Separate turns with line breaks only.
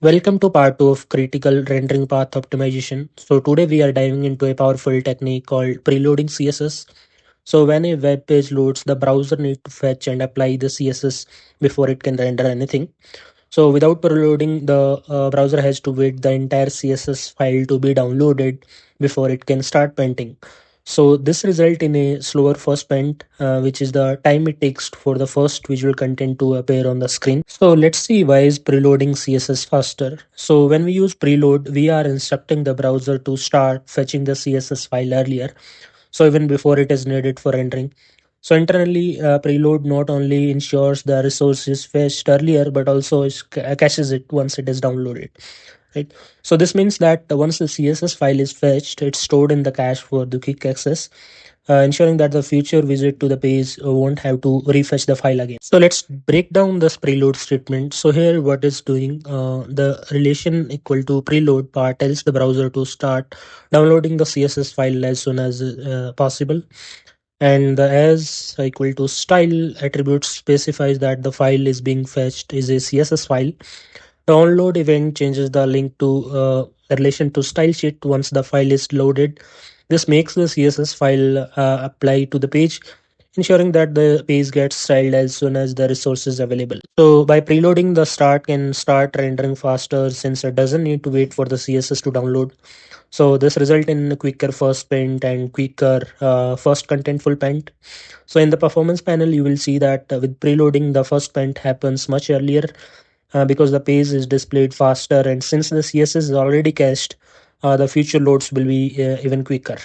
Welcome to part 2 of critical rendering path optimization. So today we are diving into a powerful technique called preloading CSS. So when a web page loads, the browser needs to fetch and apply the CSS before it can render anything. So without preloading, the browser has to wait the entire CSS file to be downloaded before it can start painting. So this result in a slower first paint, which is the time it takes for the first visual content to appear on the screen. So let's see why is preloading CSS faster. So when we use preload, we are instructing the browser to start fetching the CSS file earlier. So even before it is needed for rendering. So internally, preload not only ensures the resource is fetched earlier, but also caches it once it is downloaded. Right. So this means that once the CSS file is fetched, it's stored in the cache for the quick access, ensuring that the future visit to the page won't have to refresh the file again. So let's break down this preload statement. So here what it's doing, the relation equal to preload part tells the browser to start downloading the CSS file as soon as possible. And the as equal to style attribute specifies that the file is being fetched is a CSS file. Download event changes the link to relation to style sheet once the file is loaded. This makes the CSS file apply to the page, ensuring that the page gets styled as soon as the resource is available. So by preloading, the start can start rendering faster since it doesn't need to wait for the CSS to download. So this result in a quicker first paint and quicker first contentful paint. So in the performance panel, you will see that with preloading, the first paint happens much earlier because the page is displayed faster, and since the CSS is already cached, the future loads will be even quicker.